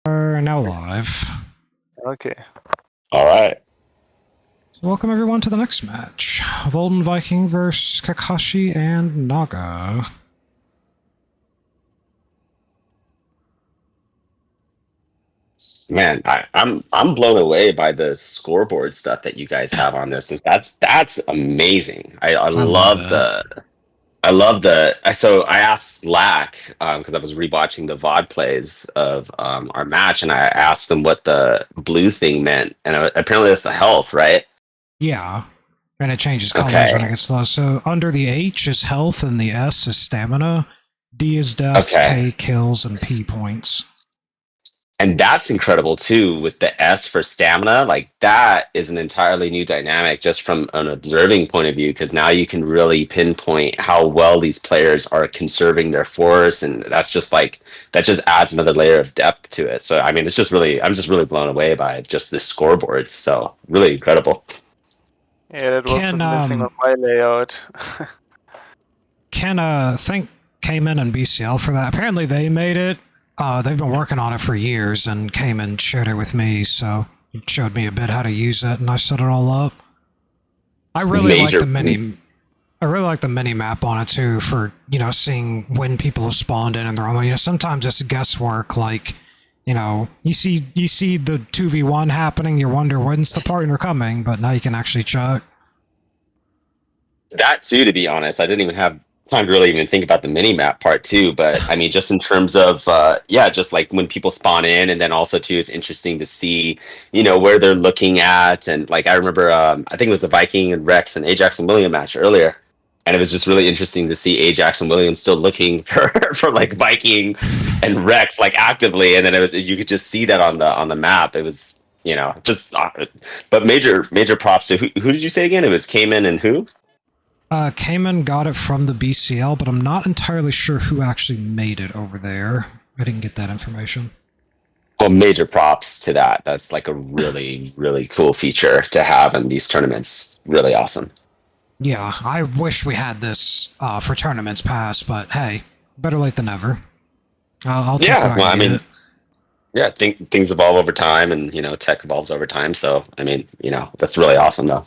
Are now live. Okay. All right. So welcome everyone to the next match. Volden Viking versus Kakashi and Naga. Man, I'm blown away by the scoreboard stuff that you guys have on this. That's amazing. I I love love it. so I asked Lack because I was rewatching the VOD plays of our match, and I asked him what the blue thing meant, and apparently that's the health, right? Yeah. And it changes colors when it Okay. gets low. So under the H is health and the S is stamina. D is deaths, Okay. K kills, and P points. And that's incredible too, with the S for stamina. Like that is an entirely new dynamic just from an observing point of view, because now you can really pinpoint how well these players are conserving their force, and that's just like that just adds another layer of depth to it. So I mean, it's just really I'm just really blown away by just the scoreboards. So really incredible. Yeah, that was Can missing on my layout. thank Kman and BCL for that. Apparently they made it. They've been working on it for years, and Kman shared it with me, so it showed me a bit how to use it, and I set it all up. I really like Major. the mini. I really like the mini map on it too, for seeing when people have spawned in and they're on. Sometimes it's guesswork. Like, you see the 2v1 happening, you wonder when's the partner coming, but now you can actually check. That too, to be honest, I didn't even have time to really even think about the mini map part too. But I mean, just in terms of yeah, just like when people spawn in, and then also too, it's interesting to see where they're looking at, and like I remember, I think it was the Viking and Rex and Ajax and William match earlier. And it was just really interesting to see Ajax and William still looking for like Viking and Rex like actively, and then it was you could just see that on the map. It was just but major props to who did you say again? It was Kman and who? Kman got it from the BCL, but I'm not entirely sure who actually made it over there. I didn't get that information. Well, major props to that. That's like a really, really cool feature to have in these tournaments. Really awesome. Yeah, I wish we had this for tournaments past, but hey, better late than never. I'll take what Yeah, well, I I can mean, get. yeah, things evolve over time, and tech evolves over time. So, I mean, that's really awesome, though.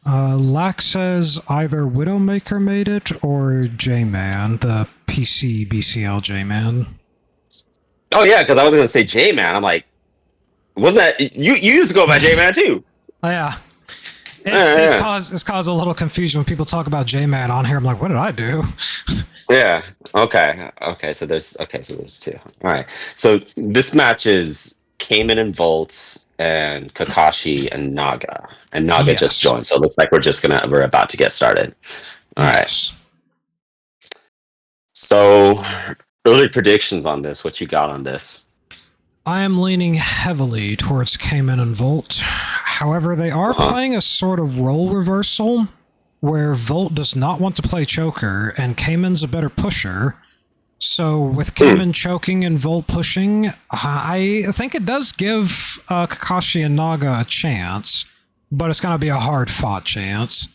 Lack says either Widowmaker made it or J-Man, the PC BCL J-Man. Oh yeah, because I was gonna say J Man. I'm like, wasn't that you? You used to go by J Man too. Oh, yeah. It's Yeah, caused a little confusion when people talk about J-Man on here. I'm like, what did I do? yeah. So there's two. All right. So this match is Cayman and Volt and Kakashi and Naga. And Naga just Yes. joined, so it looks like we're about to get started. All right. Yes. So early predictions on this. What you got on this? I am leaning heavily towards Cayman and Volt. However, they are Uh-huh. playing a sort of role reversal where Volt does not want to play choker and Cayman's a better pusher. So with Kman choking and Volt pushing, I think it does give Kakashi and Naga a chance, but it's going to be a hard fought chance.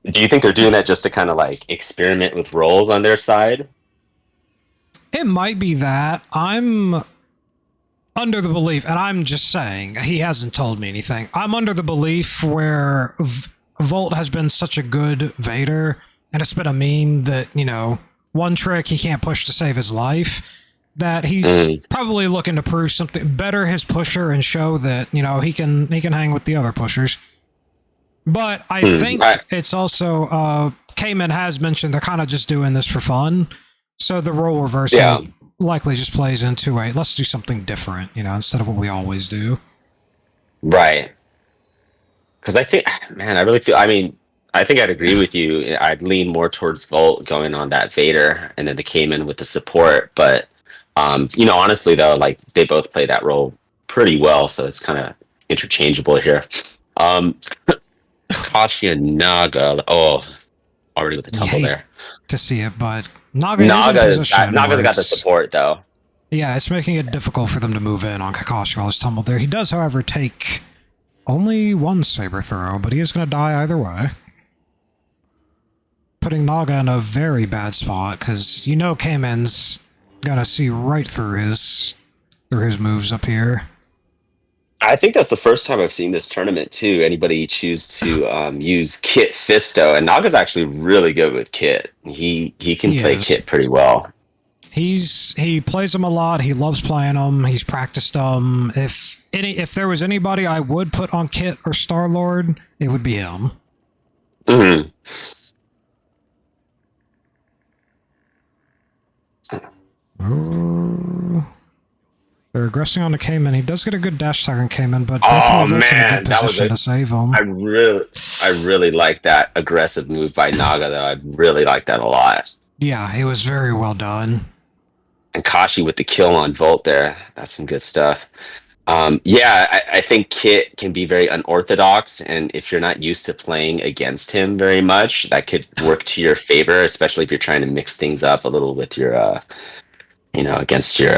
Do you think they're doing that just to kind of like experiment with roles on their side? It might be that. I'm under the belief, and I'm just saying, he hasn't told me anything. I'm under the belief where Volt has been such a good Vader, and it's been a meme that, one trick he can't push to save his life, that he's probably looking to prove something better his pusher and show that, he can hang with the other pushers. But I think it's also Kman has mentioned they're kind of just doing this for fun. So the role reversal likely just plays into a let's do something different, instead of what we always do. Right. Because I think, man, I really feel. I mean, I think I'd agree with you. I'd lean more towards Volt going on that Vader, and then the Cayman with the support. But honestly though, like they both play that role pretty well, so it's kind of interchangeable here. Um, Kashi and Naga. Oh, already with the You tumble hate there. to see it, but Naga is in position. Naga's got the support though. Yeah, it's making it difficult for them to move in on Kakashi while he's tumbled there. He does, however, take only one saber throw, but he is going to die either way. Putting Naga in a very bad spot, because Kayman's going to see right through his through his moves up here. I think that's the first time I've seen this tournament too. Anybody choose to use Kit Fisto, and Naga's actually really good with Kit. He can He play is. Kit pretty well. He plays them a lot. He loves playing them. He's practiced them. If there was anybody I would put on Kit or Star Lord, it would be him. Hmm. Oh. They're aggressing on the Kman. He does get a good dash attack on Kman, but Oh thankfully Volt's in a man, good that was position to save him. I really like that aggressive move by Naga though. I really like that a lot. Yeah, it was very well done. And Kashi with the kill on Volt there. That's some good stuff. Yeah, I think Kit can be very unorthodox, and if you're not used to playing against him very much, that could work to your favor, especially if you're trying to mix things up a little with your, against your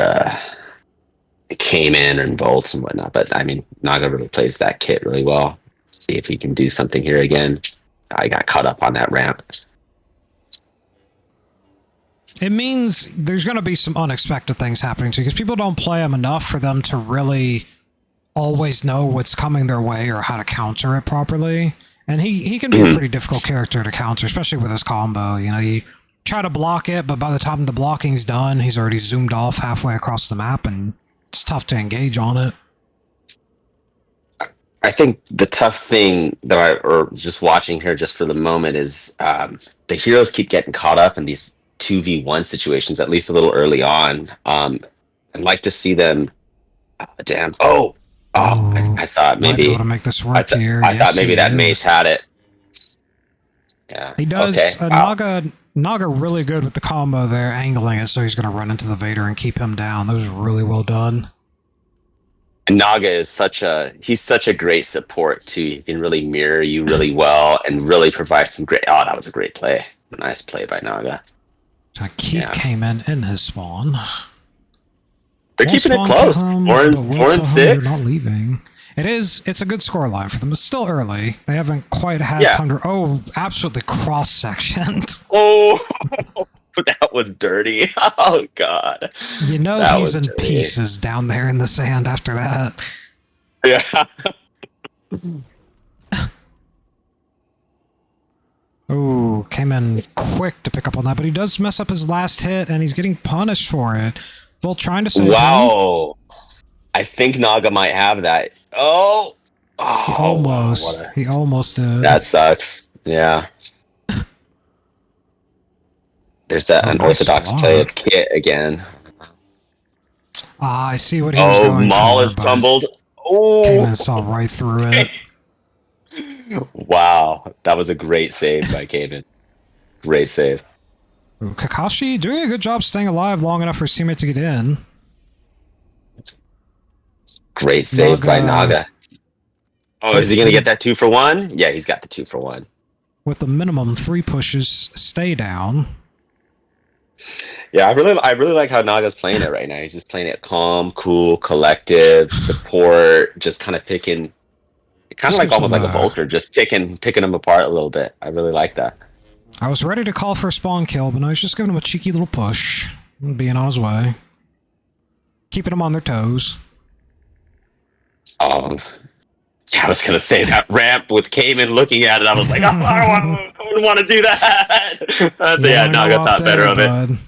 Kman and Volt and whatnot. But I mean, Naga really plays that Kit really well. See if he can do something here again. I got caught up on that ramp. It means there's going to be some unexpected things happening too, because people don't play him enough for them to really always know what's coming their way or how to counter it properly. And he can be a pretty difficult character to counter, especially with his combo. You know, you try to block it, but by the time the blocking's done, he's already zoomed off halfway across the map, and it's tough to engage on it. I think the tough thing or just watching here just for the moment is the heroes keep getting caught up in these 2v1 situations, at least a little early on. I'd like to see them. Damn. I thought Might be maybe. able to make this work here. I Yes, thought maybe he that is. Mace had it. Yeah. He does. Okay. Wow. Naga really good with the combo there, angling it so he's going to run into the Vader and keep him down. That was really well done. And Naga is such a great support too. He can really mirror you really well and really provide some great. Oh, that was a great play. Nice play by Naga. I keep Kman in his spawn. They're keeping it close. 4-6. Not leaving. It's a good score line for them. It's still early. They haven't quite had time to. Oh, absolutely cross sectioned. Oh, that was dirty. Oh god. You know that he's in dirty. pieces down there in the sand after that. Yeah. Oh, came in quick to pick up on that, but he does mess up his last hit, and he's getting punished for it. Volt trying to save him. Wow. I think Naga might have that. Oh. Almost. He almost did. That sucks. Yeah. There's that unorthodox play of Kit again. I see what he was going for. Maul is tumbled. Oh. Kman saw right through it. Wow. That was a great save by Kman. Great save. Ooh, Kakashi doing a good job staying alive long enough for his teammate to get in. Great save by Naga. Oh, is he going to get that 2-for-1? Yeah, he's got the 2-for-1. With the minimum 3 pushes, stay down. Yeah, I really like how Naga's playing it right now. He's just playing it calm, cool, collective, support, just kind of picking, kind of like almost like a vulture, just picking them apart a little bit. I really like that. I was ready to call for a spawn kill, but I was just giving him a cheeky little push, being on his way, keeping them on their toes. Yeah, I was gonna say that ramp with Kman looking at it. I was like, oh, I wouldn't want to do that. Yeah, Naga thought better of it.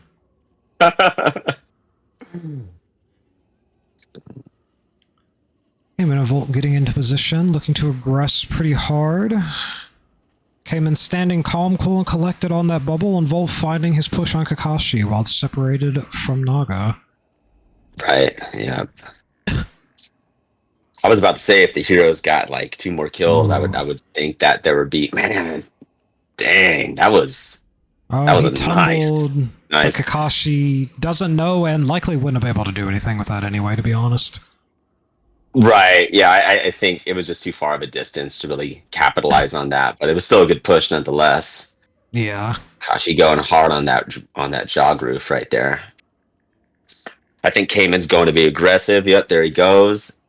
Kman and Volt getting into position, looking to aggress pretty hard. Kman standing calm, cool, and collected on that bubble, and Volt finding his push on Kakashi while separated from Naga. Right, yeah. I was about to say if the heroes got like 2 more kills, I would think that there would be, man, dang, that was nice. But Kakashi doesn't know and likely wouldn't have been able to do anything with that anyway, to be honest. Right, yeah, I think it was just too far of a distance to really capitalize on that, but it was still a good push nonetheless. Yeah. Kashi going hard on that jog roof right there. I think Kman's going to be aggressive. Yep, there he goes.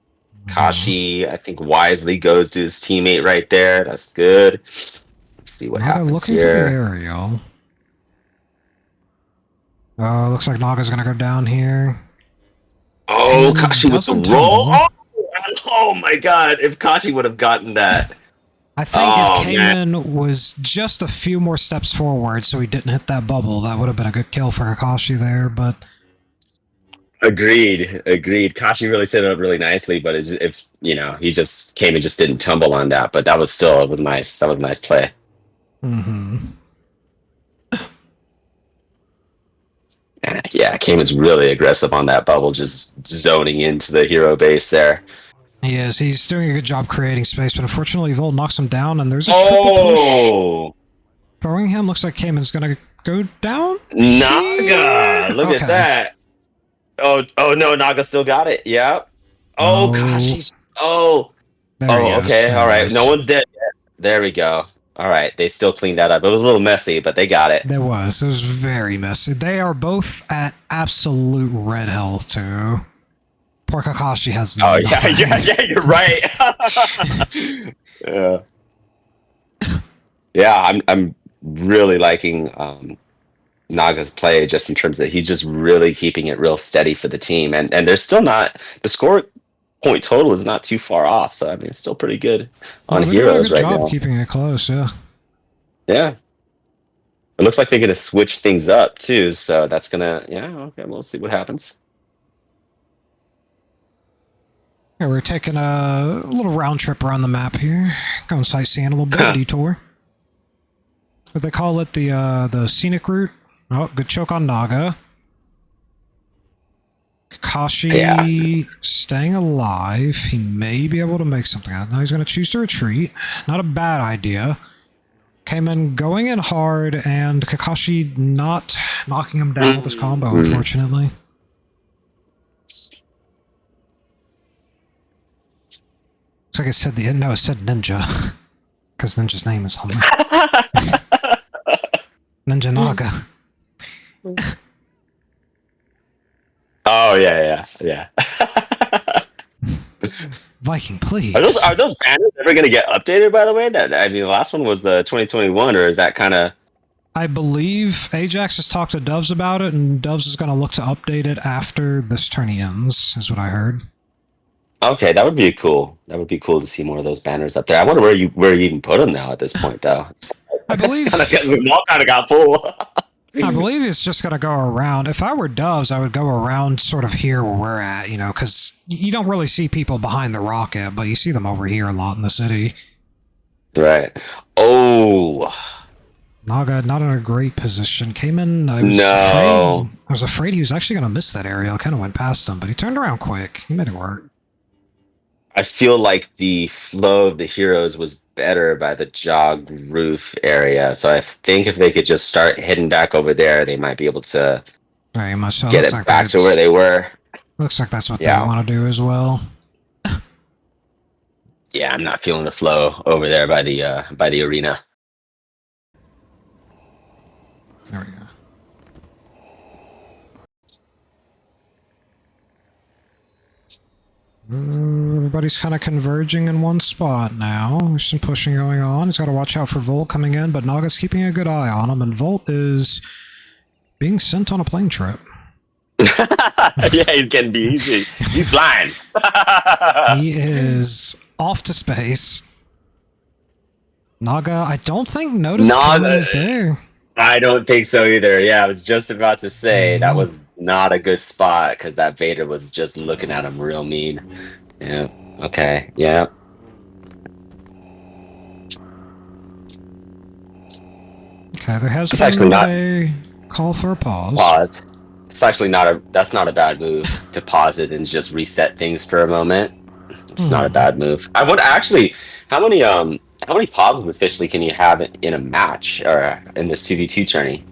Kashi, I think wisely goes to his teammate right there. That's good. Let's see what happens looking here. For the aerial. Looks like Naga's gonna go down here. Oh, He Kashi with the doesn't roll. tumble. Oh my god, if Kashi would have gotten that. I think if Oh man. Kman was just a few more steps forward so he didn't hit that bubble, that would have been a good kill for Kakashi there, but Agreed. Kashi really set it up really nicely, but if he just came and just didn't tumble on that, but that was still it was nice. That was a nice play. Yeah, Kamen's really aggressive on that bubble, just zoning into the hero base there. he is. He's doing a good job creating space, but unfortunately Volt knocks him down, and there's a triple push. Oh, Throwing him looks like Kamen's gonna go down. Naga! Look Okay. at that. Oh no, Naga still got it. Yep. Oh gosh. There he goes. Okay. There All he right. goes. No one's dead yet. There we go. All right. They still cleaned that up. It was a little messy, but they got it. There was. It was very messy. They are both at absolute red health too. Poor Kakashi has. Oh nothing. yeah. You're right. Yeah. Yeah. I'm really liking Naga's play, just in terms of he's just really keeping it real steady for the team, and there's still not the score point total is not too far off, so I mean it's still pretty good on They're doing a heroes good right job now. keeping it close. Yeah. Yeah, it looks like they're gonna switch things up too, so that's gonna okay, we'll see what happens. Yeah, we're taking a little round trip around the map here, going sightseeing a little bit, a detour. What they call it, the scenic route. Oh, good choke on Naga. Kakashi staying alive. He may be able to make something out. Now he's going to choose to retreat. Not a bad idea. Kman going in hard, and Kakashi not knocking him down with his combo, unfortunately. Looks like it said it said Ninja. Because Ninja's name is something. Ninja Naga. Oh yeah. Viking, please. Are those banners ever gonna get updated? By the way, the last one was the 2021, or is that kind of? I believe Ajax has talked to Doves about it, and Doves is going to look to update it after this tourney ends, is what I heard. Okay, that would be cool. That would be cool to see more of those banners up there. I wonder where you even put them now at this point, though. I believe we all kind of got full. I believe it's just going to go around. If I were Doves, I would go around sort of here where we're at, because you don't really see people behind the rocket, but you see them over here a lot in the city. Right. Oh. Naga not in a great position. Came in. I was afraid he was actually going to miss that area. I kind of went past him, but he turned around quick. He made it work. I feel like the flow of the heroes was better by the jog roof area, so I think if they could just start heading back over there, they might be able to Very much so. get it back to where they were. Looks like that's what they want to do as well. Yeah, I'm not feeling the flow over there by the arena. There we go. Everybody's kind of converging in one spot now. There's some pushing going on. He's got to watch out for Volt coming in, but Naga's keeping a good eye on him, and Volt is being sent on a plane trip. Yeah, he's getting busy. He's flying. He is off to space. Naga, I don't think noticed Kman is there. I don't think so either. Yeah, I was just about to say that was not a good spot because that Vader was just looking at him real mean. Yeah. Okay. Yeah. Okay, there has been a call for a pause. It's actually that's not a bad move to pause it and just reset things for a moment. It's not a bad move. I would actually, how many pauses officially can you have in a match or in this 2v2 tourney?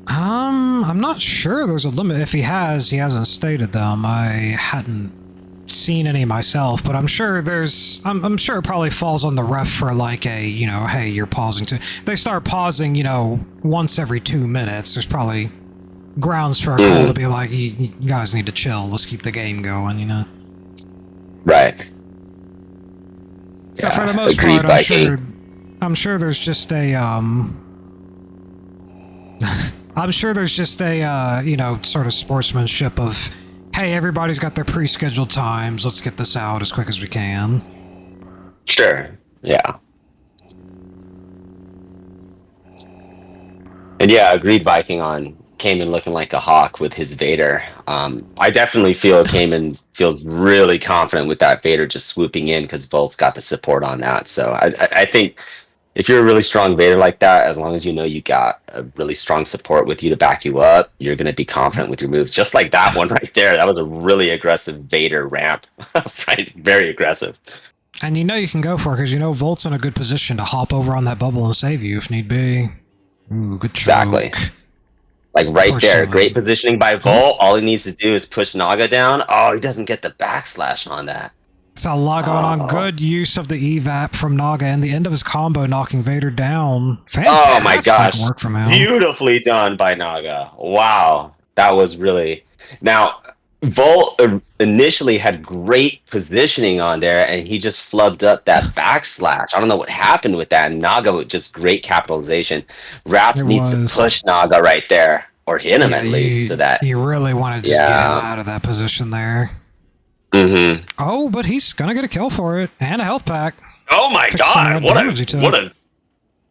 I'm not sure there's a limit. If he hasn't stated them. I hadn't seen any myself, but I'm sure I'm sure it probably falls on the ref for like a, hey, you're pausing to. They start pausing, once every 2 minutes. There's probably grounds for a call to be like, you guys need to chill. Let's keep the game going, Right. Yeah, for the most part, I'm sure there's just a I'm sure there's just a sort of sportsmanship of, hey, everybody's got their pre-scheduled times. Let's get this out as quick as we can. Sure. Yeah. And yeah, agreed Viking on Kman looking like a hawk with his Vader. I definitely feel Kman feels really confident with that Vader just swooping in because Volt's got the support on that. So I think if you're a really strong Vader like that, as long as you know you got a really strong support with you to back you up, you're going to be confident with your moves. Just like that one right there. That was a really aggressive Vader ramp. Right? Very aggressive. And you know you can go for it because you know Volt's in a good position to hop over on that bubble and save you if need be. Ooh, good choke. Exactly. Like right there. Unfortunately. Great positioning by Volt. All he needs to do is push Naga down. Oh, he doesn't get the backslash on that. It's a lot going on. Good use of the evap from Naga and the end of his combo knocking Vader down. Fantastic Oh my gosh. work from him. Beautifully done by Naga. Wow. That was really... Now, Volt initially had great positioning on there, and he just flubbed up that backslash. I don't know what happened with that. And Naga with just great capitalization. Rap needs to push Naga right there, or hit him at least, so that you really want to just get him out of that position there. Mm-hmm. Oh, but he's gonna get a kill for it and a health pack. Oh my god!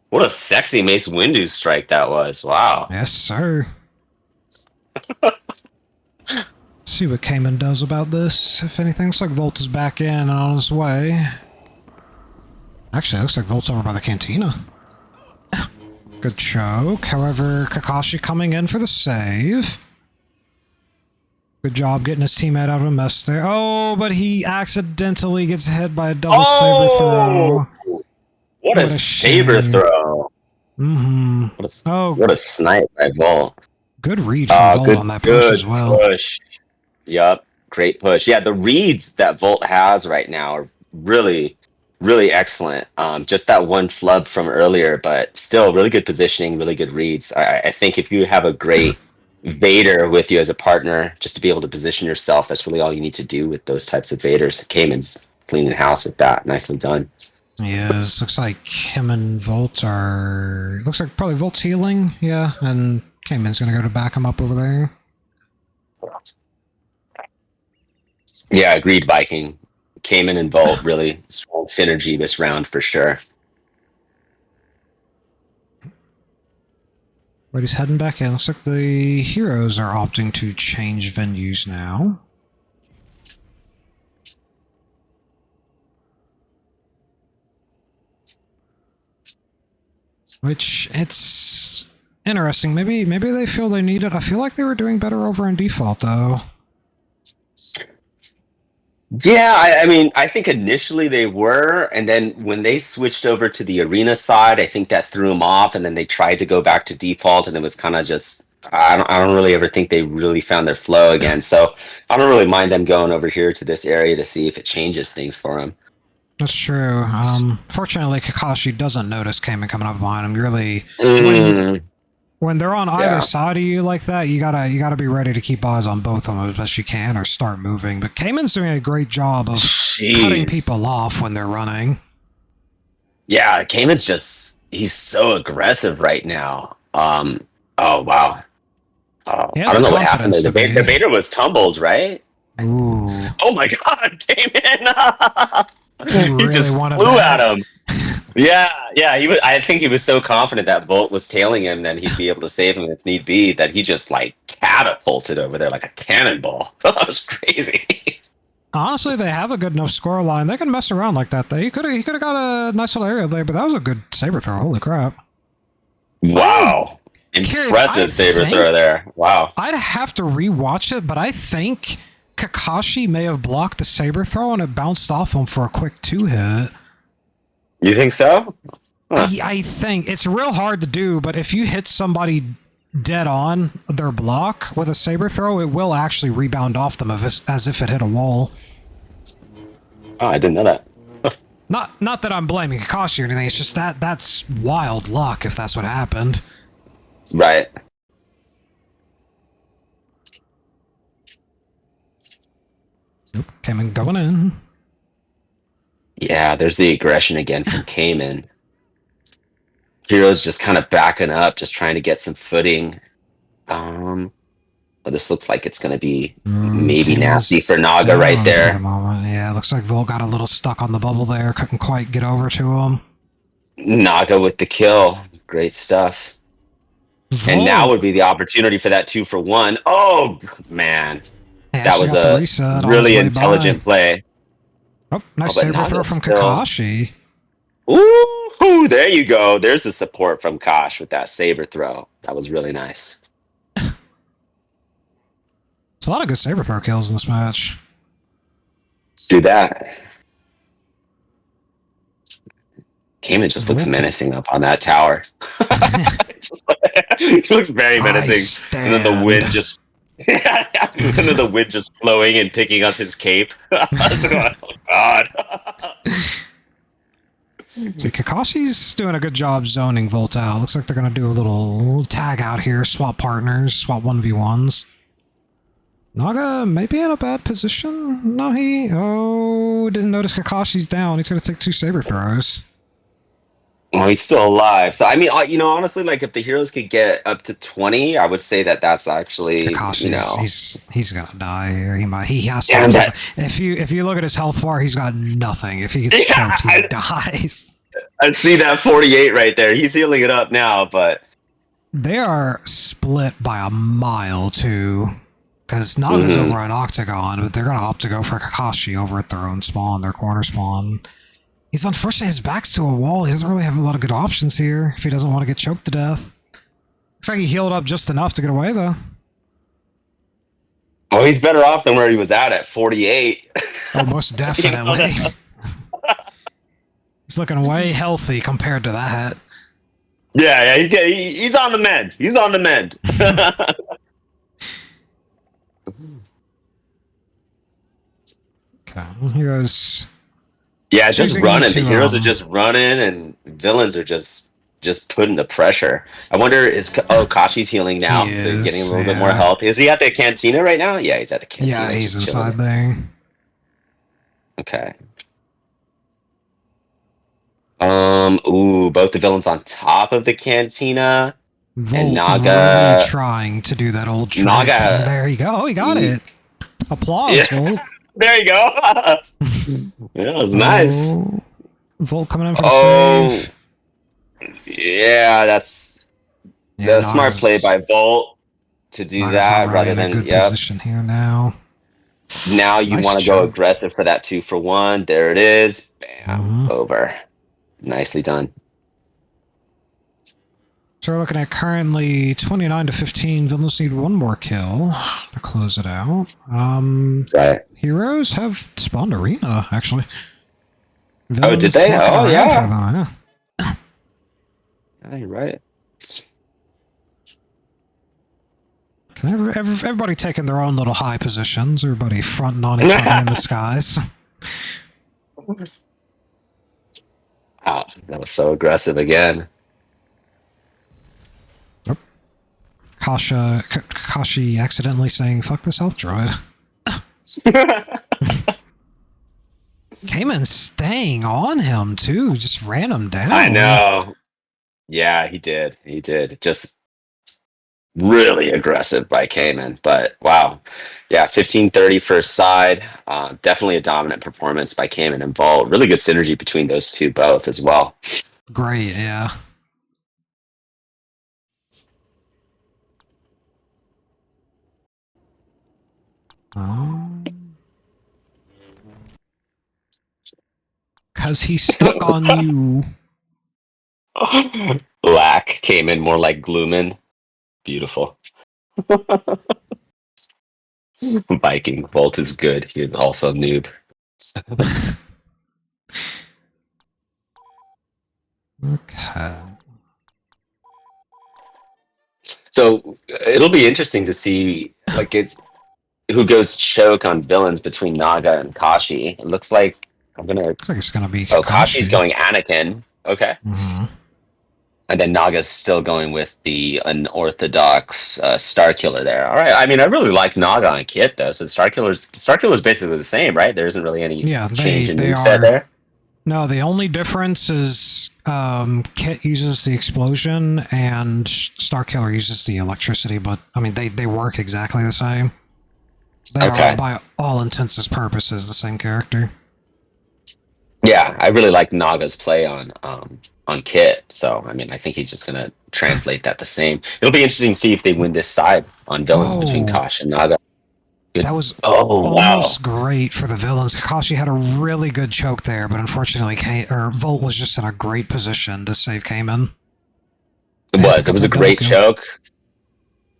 What a sexy Mace Windu strike that was! Wow. Yes, sir. See what Kman does about this. If anything, looks like Volt is back in and on his way. Actually, it looks like Volt's over by the cantina. Good choke. However, Kakashi coming in for the save. Good job getting his teammate out of a mess there. Oh, but he accidentally gets hit by a double saber throw. What a saber throw. Mm-hmm. What a snipe by Volt. Good read from Volt on that push as well. Push. Yup. Great push. Yeah, the reads that Volt has right now are really, really excellent. Just that one flub from earlier, but still really good positioning, really good reads. I think if you have a great Vader with you as a partner, just to be able to position yourself, that's really all you need to do with those types of Vaders. Kman's cleaning house with that. Nicely done. Yes, looks like him and Volt are... Looks like probably Volt's healing, yeah, and Kman's gonna go to back him up over there. Yeah, agreed, Viking. Kman and Volt, really strong synergy this round for sure. But he's heading back in. Looks like the heroes are opting to change venues now. Which, it's interesting. Maybe they feel they need it. I feel like they were doing better over in default, though. Yeah, I mean, I think initially they were, and then when they switched over to the arena side, I think that threw them off, and then they tried to go back to default, and it was kind of just... I don't really ever think they really found their flow again, so I don't really mind them going over here to this area to see if it changes things for them. That's true. Fortunately, Kakashi doesn't notice Kman coming up behind him. Really, when they're on either side of you like that, you gotta be ready to keep eyes on both of them as best you can, or start moving. But Kman's doing a great job of cutting people off when they're running. Yeah, Kman's just—he's so aggressive right now. Oh wow. I don't know what happened there. The Vader was tumbled, right? Ooh. Oh my god, Kman! He really just flew at him. Yeah. I think he was so confident that Volt was tailing him that he'd be able to save him if need be, that he just like catapulted over there like a cannonball. That was crazy. Honestly, they have a good enough score line. They can mess around like that. He could have got a nice little area there, but that was a good saber throw. Holy crap! Wow, impressive saber throw there. Wow. I'd have to rewatch it, but I think Kakashi may have blocked the saber throw and it bounced off him for a quick 2-hit. You think so? Huh. I think it's real hard to do, but if you hit somebody dead on their block with a saber throw, it will actually rebound off them as if it hit a wall. Oh, I didn't know that. Not that I'm blaming Kakashi or anything. It's just that's wild luck if that's what happened. Right. Nope, Kman going in. Yeah, there's the aggression again from Kman. Hero's just kind of backing up, just trying to get some footing. Let's Oh, this looks like it's going to be He maybe nasty was for Naga right down for the there. moment. Yeah, looks like Volt got a little stuck on the bubble there. Couldn't quite get over to him. Naga with the kill. Great stuff. And now Volt. would be the opportunity for that 2-for-1. Oh, man. He That actually was got the a reset on his really way intelligent by. play. Oh, nice But saber throw Naga's from still... Kakashi. Ooh, there you go. There's the support from Kosh with that saber throw. That was really nice. There's a lot of good saber throw kills in this match. Let's do that. Kman just looks menacing up on that tower. He looks very menacing. And then the wind just and then the wind just flowing and picking up his cape. Oh god. See, Kakashi's doing a good job zoning Volt out. Looks like they're gonna do a little tag out here, swap partners, swap 1v1s. Naga may be in a bad position. No, didn't notice Kakashi's down. He's gonna take 2 saber throws. Well, he's still alive. So I mean, honestly, like if the heroes could get up to 20, I would say that that's actually, Kakashi's he's gonna die here. He has to. Damn that. If you look at his health bar, he's got nothing. If he gets choked, he dies. I see that 48 right there. He's healing it up now, but they are split by a mile too. Because Naga's over at Octagon, but they're gonna opt to go for Kakashi over at their own spawn, their corner spawn. He's unfortunately, his back's to a wall. He doesn't really have a lot of good options here if he doesn't want to get choked to death. Looks like he healed up just enough to get away, though. Oh, he's better off than where he was at 48. Oh, most definitely. He's looking way healthy compared to that. Yeah, he's on the mend. He's on the mend. Okay, here goes... Yeah, just running. The heroes are just running, and villains are just putting the pressure. I wonder, Kashi's healing now, so he's getting a little bit more health. Is he at the cantina right now? Yeah, he's at the cantina. Yeah, he's inside there. Okay. Both the villains on top of the cantina. Volt and Naga really trying to do that old trick. Naga. There you go. Oh, he got it. Applause, Volt. There you go. Yeah, it was nice. Volt coming in for the save. Yeah, that's the smart play by Volt to do that rather than good position here now. Now you want to go aggressive for that 2-for-1. There it is. Bam. Over. Nicely done. So we're looking at currently 29-15. Villains need one more kill to close it out. Right. Heroes have spawned arena, actually. Villains did they? Oh, yeah. Them, Yeah, you're right. Everybody taking their own little high positions. Everybody fronting on each other in the skies. Oh, that was so aggressive again. Kashi accidentally saying, "Fuck this health droid." Kman staying on him, too. Just ran him down. I know. Yeah, he did. He did. Just really aggressive by Kman. But, wow. Yeah, 15-30 first side. Definitely a dominant performance by Kman and Volt. Really good synergy between those two both as well. Great, yeah. Because he's stuck on you. Lack came in more like Gloomin. Beautiful. Viking. Volt is good. He is also noob. Okay. So it'll be interesting to see who goes choke on villains between Naga and Kashi. It looks like Looks like it's gonna be. Kashi's going Anakin. Okay. Mm-hmm. And then Naga's still going with the unorthodox Star Killer there. All right. I mean, I really like Naga on Kit though. So Star Killer's basically the same, right? There isn't really any change in moveset there. No, the only difference is Kit uses the explosion and Starkiller uses the electricity, but I mean they work exactly the same. They are, by all intents and purposes, the same character. Yeah, I really like Naga's play on Kit. So I mean, I think he's just gonna translate that the same. It'll be interesting to see if they win this side on villains between Oh, Kosh and Naga. Good. that was Oh wow. almost great for the villains. Kakashi had a really good choke there, but unfortunately, Volt was just in a great position to save Kman. It was. It was a great kill. choke.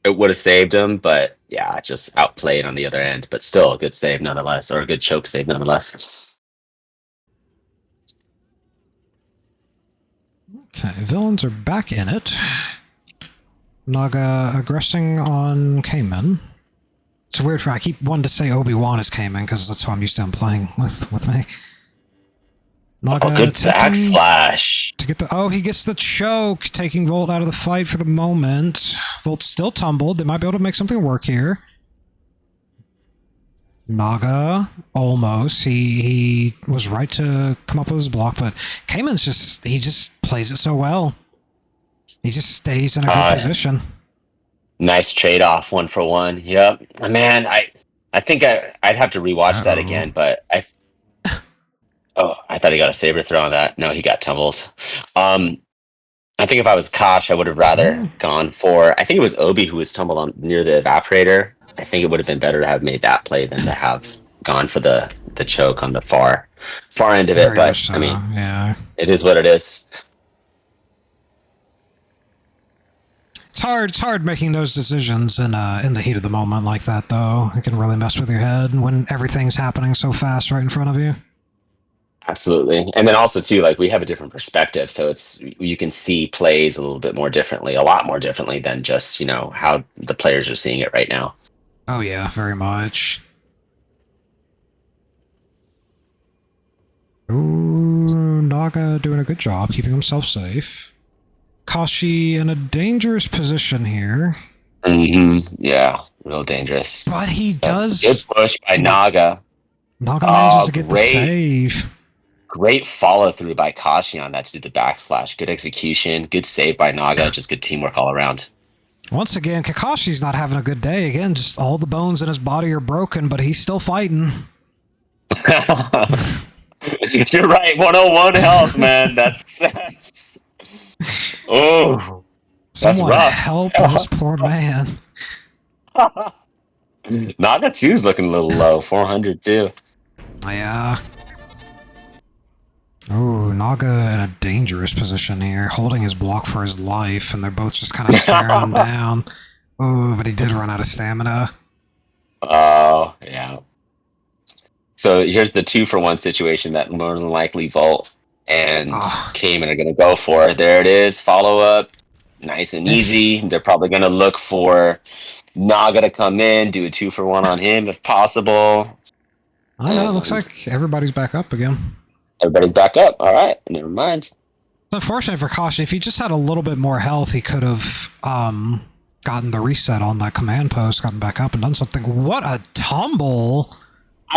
It would have saved him, but yeah, just outplayed on the other end. But still, a good save nonetheless, or a good choke save nonetheless. Okay, villains are back in it. Naga aggressing on Kman. It's weird for I keep wanting to say Obi-Wan is Kman because that's who I'm used to him playing with me. Naga Good backslash. To get he gets the choke, taking Volt out of the fight for the moment. Volt's still tumbled. They might be able to make something work here. Naga, almost. He was right to come up with his block, but Kman's he just plays it so well. He just stays in a good position. Nice trade-off, 1-for-1. Yep. Man, I think I'd have to rewatch that again, but I thought he got a saber throw on that. No, he got tumbled. I think if I was Kosh, I would have rather gone for. I think it was Obi who was tumbled on near the evaporator. I think it would have been better to have made that play than to have gone for the choke on the far end of it. But so, I mean, yeah, it is what it is. It's hard making those decisions in the heat of the moment like that, though. It can really mess with your head when everything's happening so fast right in front of you. Absolutely. And then also too, like, we have a different perspective, so you can see plays a little bit more differently, a lot more differently than just, how the players are seeing it right now. Oh yeah, very much. Ooh, Naga doing a good job keeping himself safe. Kashi in a dangerous position here. Yeah, real dangerous. But he does. Good push by Naga. Naga manages to get the save. Great follow through by Kashi on that to do the backslash. Good execution. Good save by Naga. Just good teamwork all around. Once again, Kakashi's not having a good day. Again, just all the bones in his body are broken, but he's still fighting. You're right. 101 health, man. That's oh, that's rough. Help this poor man. Naga 2's looking a little low. 400 too. Yeah. Oh, Naga in a dangerous position here, holding his block for his life, and they're both just kind of staring him down. Oh, but he did run out of stamina. Oh, yeah. So here's the 2-for-1 situation that more than likely Volt and Kman are going to go for. There it is. Follow up. Nice and easy. They're probably going to look for Naga to come in, do a 2-for-1 on him if possible. Oh, no, it looks like everybody's back up again. Everybody's back up. All right. Never mind. It's unfortunate for Kashi. If he just had a little bit more health, he could have gotten the reset on that command post, gotten back up and done something. What a tumble!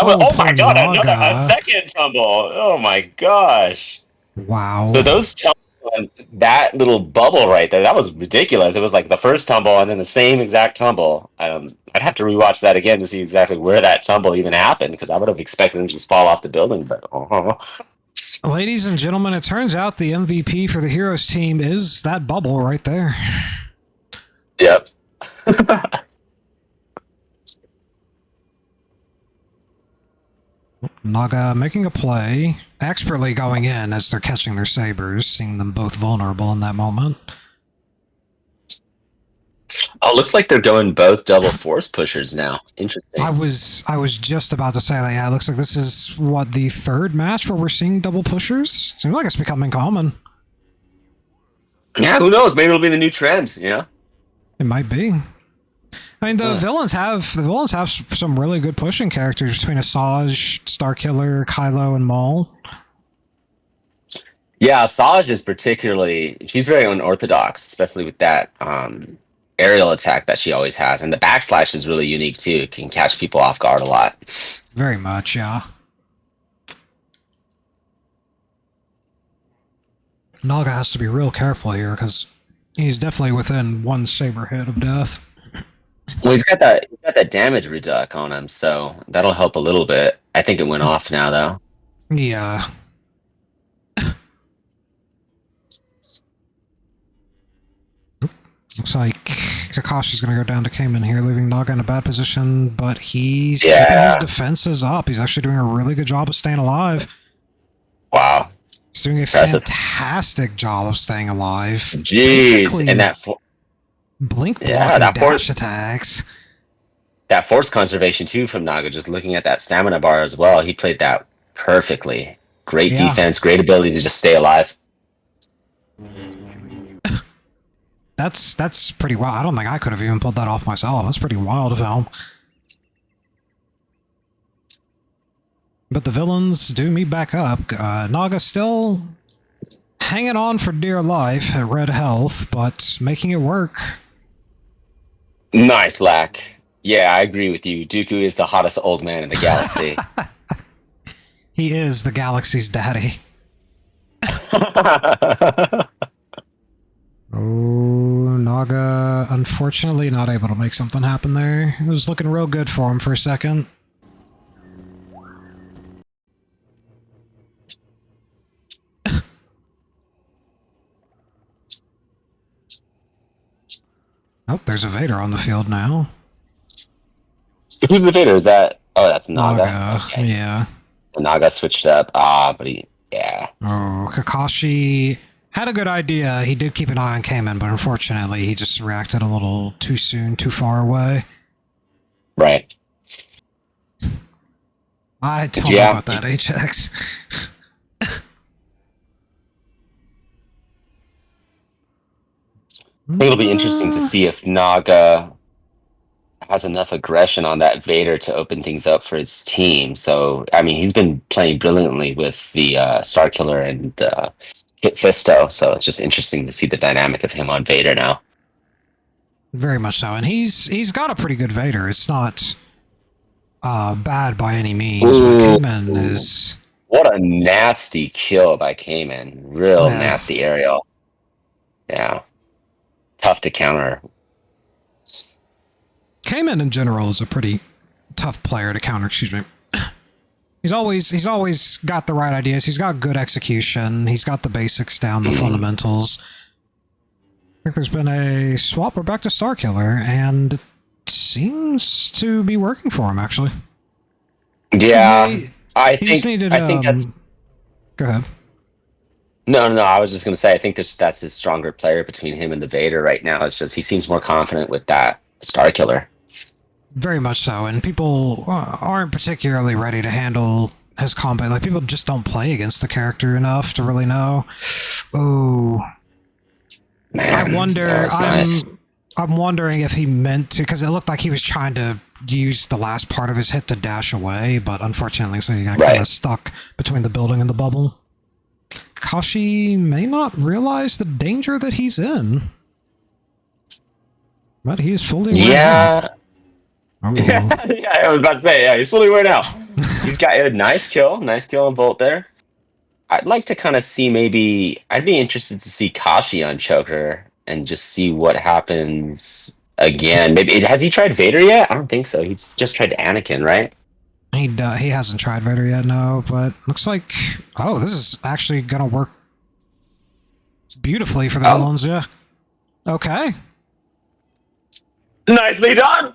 Oh my god, a second tumble. Oh my gosh. Wow. So those tumbles, that little bubble right there, that was ridiculous. It was like the first tumble and then the same exact tumble. I'd have to rewatch that again to see exactly where that tumble even happened, because I would have expected him to just fall off the building, but Ladies and gentlemen, it turns out the MVP for the Heroes team is that bubble right there. Yep. Naga making a play, expertly going in as they're catching their sabers, seeing them both vulnerable in that moment. Oh, looks like they're going both double force pushers now. Interesting. I was just about to say that. Yeah, it looks like this is the third match where we're seeing double pushers. Seems like it's becoming common. Yeah, who knows? Maybe it'll be the new trend. Yeah, it might be. I mean, the villains have some really good pushing characters between Asajj, Starkiller, Kylo, and Maul. Yeah, Asajj is she's very unorthodox, especially with that aerial attack that she always has, and the backslash is really unique too. It can catch people off guard a lot. Very much, yeah. Naga has to be real careful here because he's definitely within one saber hit of death. Well, he's got that damage reduc on him, so that'll help a little bit. I think it went off now though. Yeah. Looks like Kakashi's going to go down to Kman here, leaving Naga in a bad position, but he's keeping his defenses up. He's actually doing a really good job of staying alive. Wow. He's doing a fantastic job of staying alive. Jeez, and that blink blocking dash attacks. That force conservation too from Naga, just looking at that stamina bar as well. He played that perfectly. Great defense, great ability to just stay alive. That's pretty wild. I don't think I could have even pulled that off myself. That's pretty wild of him. But the villains do meet back up. Naga still hanging on for dear life at red health, but making it work. Nice, Lack. Yeah, I agree with you. Dooku is the hottest old man in the galaxy. He is the galaxy's daddy. Oh, Naga, unfortunately not able to make something happen there. It was looking real good for him for a second. Oh, there's a Vader on the field now. Who's the Vader? Is that... Oh, that's Naga. Okay. Yeah. So Naga switched up. But yeah. Oh, Kakashi had a good idea. He did keep an eye on Kman, but unfortunately he just reacted a little too soon, too far away. Right. I don't know about that, HX. I think it'll be interesting to see if Naga has enough aggression on that Vader to open things up for his team. So, I mean, he's been playing brilliantly with the Starkiller and Kit Fisto, so it's just interesting to see the dynamic of him on Vader now. Very much so, and he's got a pretty good Vader. It's not bad by any means, but Kman is... What a nasty kill by Kman. Real nasty aerial. Yeah. Tough to counter. Kman in general is a pretty tough player to counter, excuse me. He's always got the right ideas. He's got good execution. He's got the basics down, the fundamentals. I think there's been a swap. We're back to Starkiller, and it seems to be working for him, actually. Yeah, I think that's... Go ahead. No, I was just going to say, I think that's his stronger player between him and the Vader right now. It's just he seems more confident with that Starkiller. Very much so, and people aren't particularly ready to handle his combat. Like, people just don't play against the character enough to really know. Oh, man, I wonder. I'm wondering if he meant to, because it looked like he was trying to use the last part of his hit to dash away, but unfortunately, so he got kind of stuck between the building and the bubble. Kashi may not realize the danger that he's in, but he is fully aware. Yeah. Yeah, I was about to say, he's fully aware now. He's got a nice kill on Bolt there. I'd like to kind of see I'd be interested to see Kashi on Choker and just see what happens again. Maybe, has he tried Vader yet? I don't think so. He's just tried Anakin, right? He hasn't tried Vader yet, no, but looks like, this is actually gonna work beautifully for the villains, yeah. Okay. Nicely done!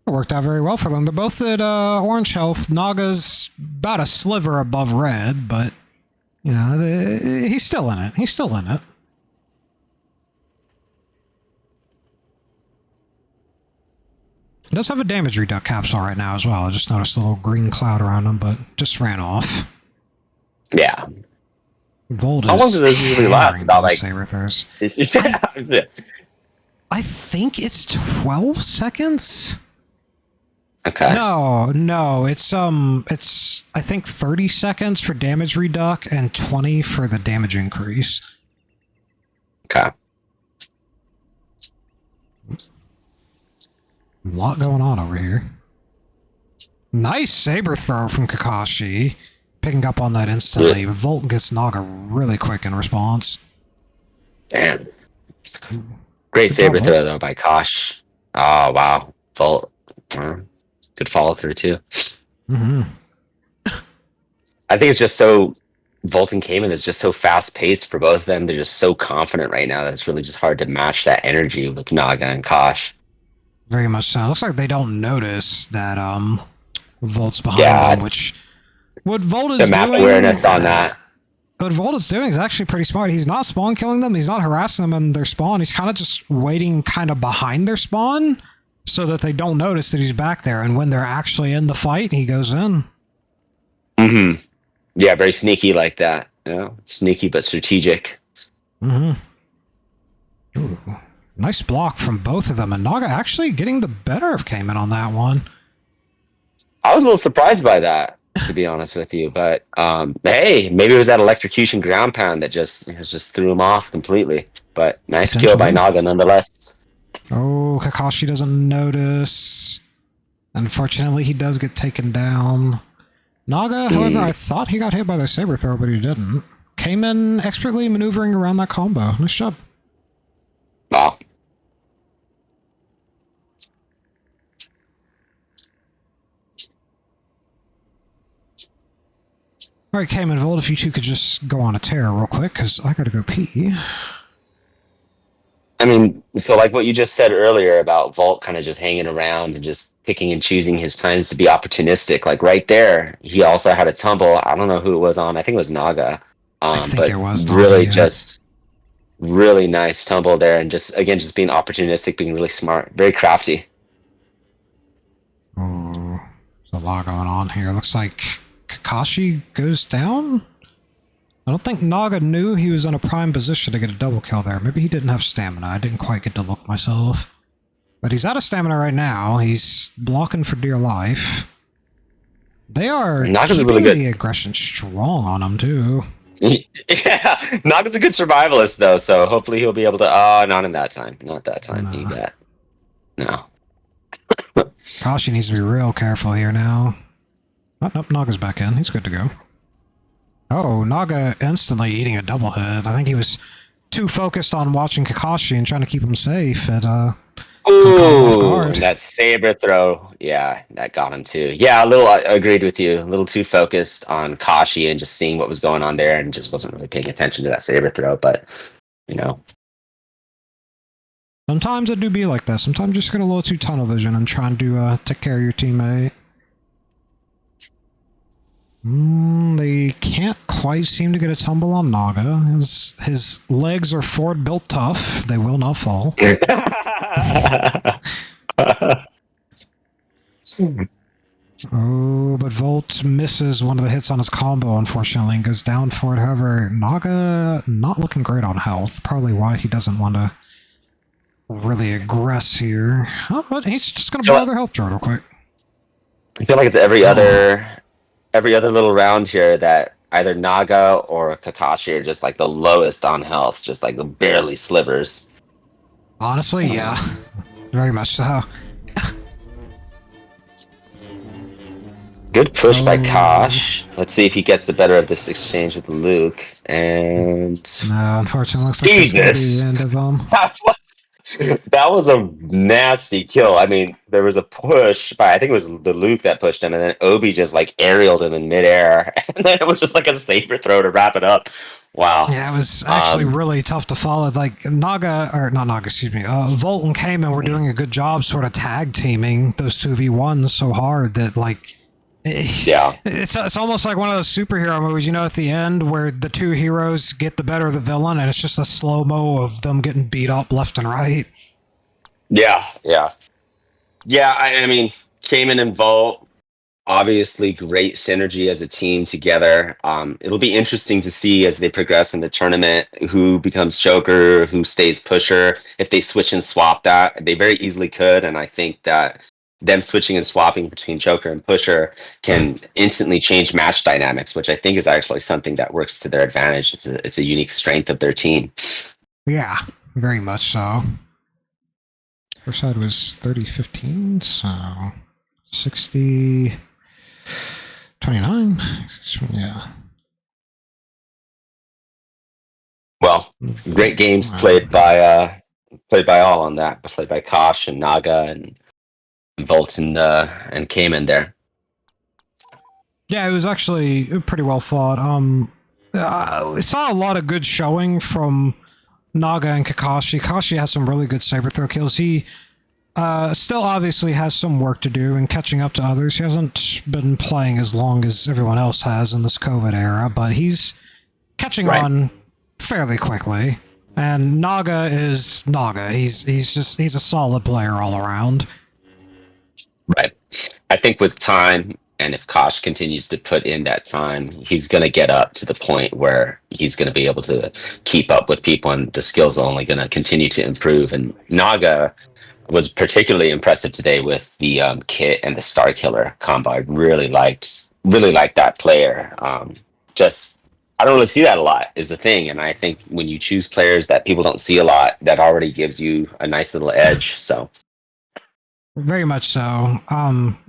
It worked out very well for them. They're both at orange health. Naga's about a sliver above red, but, you know, he's still in it. He's still in it. He does have a damage reduct capsule right now as well. I just noticed a little green cloud around him, but just ran off. Yeah. Volt How long does this usually last? About like... Saber Thirst. Yeah. I think it's 12 seconds. Okay. No, it's I think 30 seconds for damage reduct and 20 for the damage increase. Okay. A lot going on over here. Nice saber throw from Kakashi. picking up on that instantly. Volt gets Naga really quick in response. Damn. Great Good saber job, throw Volt. though by Kosh. Oh wow, Volt. Good follow through too. Mm-hmm. I think it's just so Volt and Kman is just so fast paced for both of them. They're just so confident right now that it's really just hard to match that energy with Naga and Kosh. Very much so. Looks like they don't notice that Volt's behind Yeah, them, which what Volt the is map doing. awareness on that. What Volt is doing is actually pretty smart. He's not spawn killing them. He's not harassing them in their spawn. He's kind of just waiting kind of behind their spawn so that they don't notice that he's back there. And when they're actually in the fight, he goes in. Mm-hmm. Yeah, very sneaky like that. Yeah, sneaky but strategic. Mm-hmm. Ooh, nice block from both of them. And Naga actually getting the better of Kman on that one. I was a little surprised by that, to be honest with you. But hey, maybe it was that electrocution ground pound that just threw him off completely. But nice kill by Naga nonetheless. Oh, Kakashi doesn't notice. Unfortunately, he does get taken down. Naga, however, I thought he got hit by the saber throw, but he didn't. Kman expertly maneuvering around that combo. Nice job. Wow. All right, Kman, Volt, if you two could just go on a tear real quick, because I gotta go pee. I mean, so like what you just said earlier about Volt kind of just hanging around and just picking and choosing his times to be opportunistic, like right there, he also had a tumble. I don't know who it was on. I think it was Naga. I think But it was Naga, really yeah. just really nice tumble there, and just again just being opportunistic, being really smart, very crafty. Oh, there's a lot going on here. Looks like Kakashi goes down? I don't think Naga knew he was in a prime position to get a double kill there. Maybe he didn't have stamina. I didn't quite get to look myself. But he's out of stamina right now. He's blocking for dear life. They are Naga's keeping really good. the aggression strong on him, too. Yeah, Naga's a good survivalist though, so hopefully he'll be able to. Oh, not in that time. Not that time. He got no. Kashi needs to be real careful here now. Oh, nope, Naga's back in. He's good to go. Oh, Naga instantly eating a double hit. I think he was too focused on watching Kakashi and trying to keep him safe at Ooh, and that saber throw, yeah, that got him too. Yeah, I agreed with you. A little too focused on Kashi and just seeing what was going on there, and just wasn't really paying attention to that saber throw. But you know, sometimes it do be like that. Sometimes you just get a little too tunnel vision and trying to take care of your teammate. They can't quite seem to get a tumble on Naga. His legs are forward built tough. They will not fall. Oh, but Volt misses one of the hits on his combo, unfortunately, and goes down for it. However, Naga not looking great on health. Probably why he doesn't want to really aggress here. Oh, but he's just going to borrow their health draw real quick. I feel like it's every other little round here that either Naga or Kakashi are just like the lowest on health, just like the barely slivers. Honestly, yeah. Very much so. Good push by Kosh. Let's see if he gets the better of this exchange with Luke. And no, unfortunately, looks like this will be the end of that was a nasty kill. I mean, there was a push by, I think it was the Luke that pushed him, and then Obi just like aerialed him in midair, and then it was just like a saber throw to wrap it up. Wow. Yeah, it was actually really tough to follow. Like Volt and Kman were doing a good job sort of tag teaming those 2v1s so hard that like yeah, it's almost like one of those superhero movies, you know, at the end where the two heroes get the better of the villain and it's just a slow-mo of them getting beat up left and right. Yeah. I mean, Kman and Volt, obviously great synergy as a team together. It'll be interesting to see as they progress in the tournament who becomes choker, who stays pusher. If they switch and swap that, they very easily could, and I think that them switching and swapping between choker and pusher can instantly change match dynamics, which I think is actually something that works to their advantage. It's a unique strength of their team. Yeah, very much so. First side was 30-15, so 60... 20 29. Yeah. Well, great games played by all on that. Played by Kosh and Naga and Volt and Kman there. Yeah, it was actually pretty well fought. We saw a lot of good showing from Naga and Kakashi. Kakashi has some really good saber throw kills. He still obviously has some work to do in catching up to others. He hasn't been playing as long as everyone else has in this COVID era, but he's catching on fairly quickly. And Naga is Naga. He's a solid player all around. Right. I think with time, and if Kosh continues to put in that time, he's going to get up to the point where he's going to be able to keep up with people, and the skills are only going to continue to improve. And Naga was particularly impressive today with the kit and the Star Killer combo. I really liked that player. I don't really see that a lot is the thing, and I think when you choose players that people don't see a lot, that already gives you a nice little edge. So. Very much so.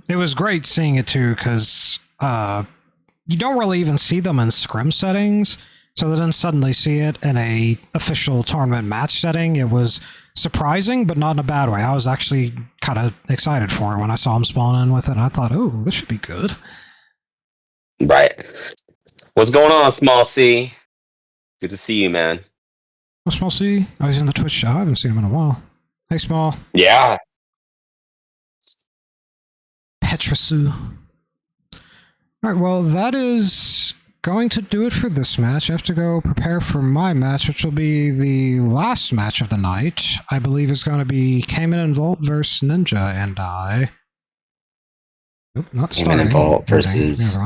It was great seeing it too, because you don't really even see them in scrim settings. So to then suddenly see it in a official tournament match setting, it was surprising, but not in a bad way. I was actually kind of excited for it when I saw him spawn in with it, and I thought, oh, this should be good. Right. What's going on, Small C? Good to see you, man. Oh, Small C? Oh, he's in the Twitch chat. I haven't seen him in a while. Hey, Small. Yeah. Petrasu. Alright, well, that is going to do it for this match. I have to go prepare for my match, which will be the last match of the night. I believe is going to be Kman and Volt versus Ninja and I. Nope, not Kman and Volt versus...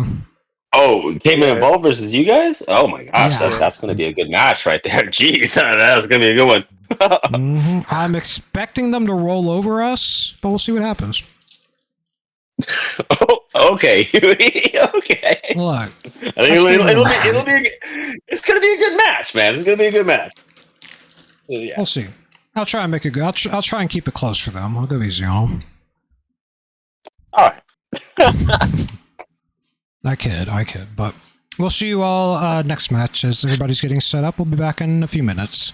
Oh, Kman and Volt versus you guys? Oh my gosh, that's going to be a good match right there. Jeez, that's going to be a good one. I'm expecting them to roll over us, but we'll see what happens. Oh, okay. Okay. Look, it's gonna be a good match, man. It's gonna be a good match. Yeah. We'll see. I'll try and make it good. I'll try and keep it close for them. I'll go easy on them. All right. I kid. But we'll see you all next match as everybody's getting set up. We'll be back in a few minutes.